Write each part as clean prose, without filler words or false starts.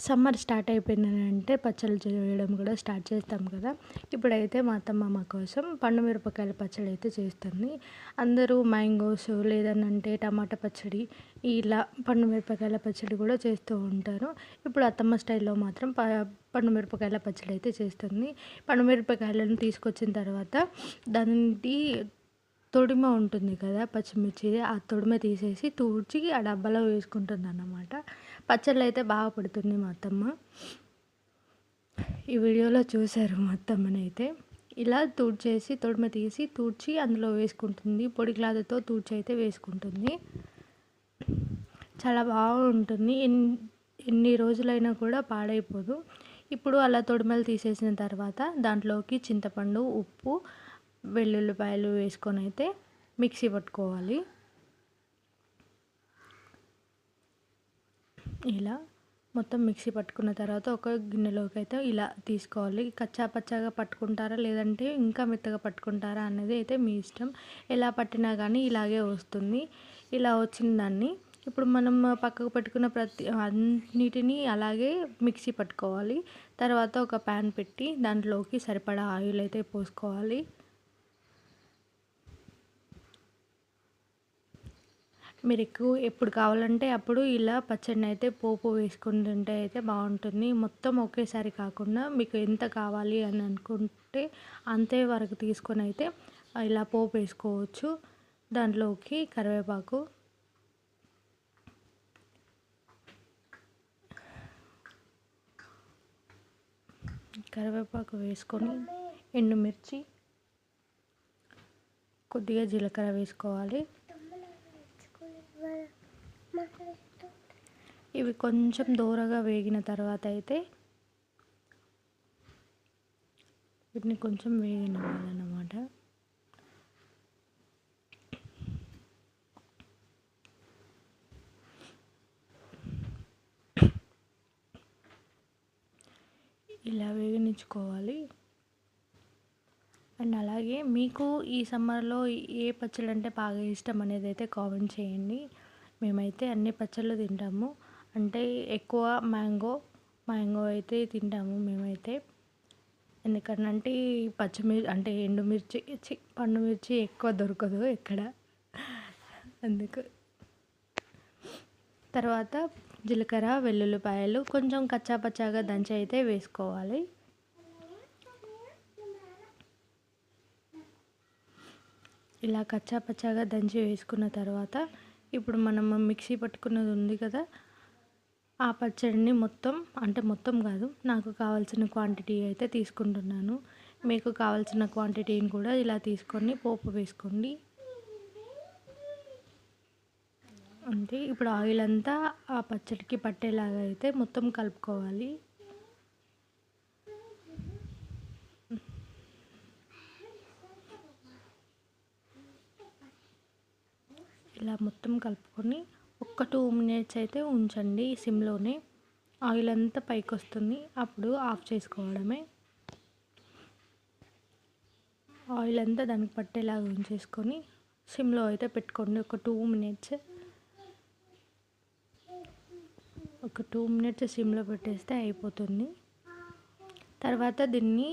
Summer start అయిపోయిందనంటే పచ్చళ్ళు చేయడం కూడా స్టార్ట్ చేస్తాం కదా. ఇప్పుడైతే మా అత్తమ్మ మా కోసం పండు మిరపకాయల పచ్చడి అయితే చేస్తుంది. అందరూ మ్యాంగోస్ లేదనంటే టమాటా పచ్చడి ఇలా పండు మిరపకాయల పచ్చడి కూడా చేస్తూ ఉంటారు. ఇప్పుడు అత్తమ్మ స్టైల్లో మాత్రం పండు మిరపకాయల పచ్చడి అయితే చేస్తుంది. పండు మిరపకాయలను తీసుకొచ్చిన తర్వాత దానికి తొడిమ ఉంటుంది కదా పచ్చిమిర్చి, ఆ తొడిమ తీసేసి తూడ్చి ఆ డబ్బాలో వేసుకుంటుంది అన్నమాట. పచ్చళ్ళు అయితే బాగా పడుతుంది మా అత్తమ్మ. ఈ వీడియోలో చూశారు మా అత్తమ్మనైతే ఇలా తూడ్చేసి తొడిమ తీసి తూడ్చి అందులో వేసుకుంటుంది. పొడి క్లాత్తో తూడ్చి అయితే వేసుకుంటుంది. చాలా బాగుంటుంది. ఎన్ని రోజులైనా కూడా పాడైపోదు. ఇప్పుడు అలా తొడిమలు తీసేసిన తర్వాత దాంట్లోకి చింతపండు, ఉప్పు, వెల్లుల్లిపాయలు వేసుకొని అయితే మిక్సీ పట్టుకోవాలి. ఇలా మొత్తం మిక్సీ పట్టుకున్న తర్వాత ఒక గిన్నెలోకి అయితే ఇలా తీసుకోవాలి. కచ్చా పచ్చాగా పట్టుకుంటారా లేదంటే ఇంకా మెత్తగా పట్టుకుంటారా అనేది అయితే మీ ఇష్టం. ఎలా పట్టినా కానీ ఇలాగే వస్తుంది. ఇలా వచ్చిన దాన్ని ఇప్పుడు మనం పక్కకు పెట్టుకున్న అన్నిటినీ అలాగే మిక్సీ పట్టుకోవాలి. తర్వాత ఒక ప్యాన్ పెట్టి దాంట్లోకి సరిపడా ఆయిల్ అయితే పోసుకోవాలి. మీరు ఎప్పుడు కావాలంటే అప్పుడు ఇలా పచ్చడిని అయితే పోపు వేసుకుని తింటే అయితే బాగుంటుంది. మొత్తం ఒకేసారి కాకుండా మీకు ఎంత కావాలి అని అనుకుంటే అంతే వరకు తీసుకొని అయితే ఇలా పోపు వేసుకోవచ్చు. దాంట్లోకి కరివేపాకు, వేసుకొని ఎండుమిర్చి, కొద్దిగా జీలకర్ర వేసుకోవాలి. ఇవి కొంచెం దూరగా వేగిన తర్వాత అయితే వీటిని కొంచెం వేగనివ్వాలన్నమాట. ఇలా వేగనించుకోవాలి. అండ్ అలాగే మీకు ఈ సమ్మర్లో ఏ పచ్చళ్ళు అంటే బాగా ఇష్టం అనేది అయితే కామెంట్ చేయండి. మేమైతే అన్ని పచ్చళ్ళు తింటాము. అంటే ఎక్కువ మ్యాంగో అయితే తింటాము మేమైతే. ఎందుకంటే అంటే ఎండుమిర్చి పండు మిర్చి ఎక్కువ దొరకదు ఎక్కడ, అందుకు. తర్వాత జీలకర్ర, వెల్లుల్లిపాయలు కొంచెం కచ్చా పచ్చాగా దంచి అయితే వేసుకోవాలి. ఇలా కచ్చా పచ్చాగా దంచి వేసుకున్న తర్వాత ఇప్పుడు మనం మిక్సీ పట్టుకున్నది ఉంది కదా, ఆ పచ్చడిని మొత్తం కాదు, నాకు కావాల్సిన క్వాంటిటీ అయితే తీసుకుంటున్నాను. మీకు కావాల్సిన క్వాంటిటీని కూడా ఇలా తీసుకొని పోపు వేసుకోండి. అంతే. ఇప్పుడు ఆయిల్ అంతా ఆ పచ్చడికి పట్టేలాగా అయితే మొత్తం కలుపుకోవాలి. ఇలా మొత్తం కలుపుకొని ఒక 2 మినిట్స్ అయితే ఉంచండి సిమ్లోనే. ఆయిల్ అంతా పైకి వస్తుంది, అప్పుడు ఆఫ్ చేసుకోవడమే. ఆయిల్ అంతా దానికి పట్టేలాగా ఉంచేసుకొని సిమ్లో అయితే పెట్టుకోండి ఒక 2 మినిట్స్. ఒక 2 మినిట్స్ సిమ్లో పెట్టేస్తే అయిపోతుంది. తర్వాత దీన్ని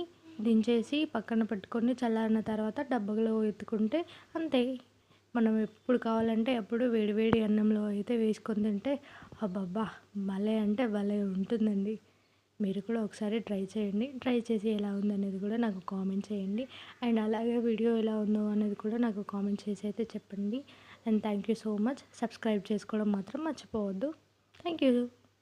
దించేసి పక్కన పెట్టుకొని చల్లారిన తర్వాత డబ్బాలో ఎత్తుకుంటే అంతే. మనం ఎప్పుడు కావాలంటే అప్పుడు వేడివేడి అన్నంలో అయితే వేసుకొని తింటే అబ్బబ్బా భలే అంటే భలే ఉంటుందండి. మీరు కూడా ఒకసారి ట్రై చేయండి. ట్రై చేసి ఎలా ఉందనేది కూడా నాకు కామెంట్ చేయండి. అండ్ అలాగే వీడియో ఎలా ఉందో అనేది కూడా నాకు కామెంట్ చేసి అయితే చెప్పండి. And thank you so much. Subscribe చేసుకోవడం మాత్రం మర్చిపోవద్దు. Thank you.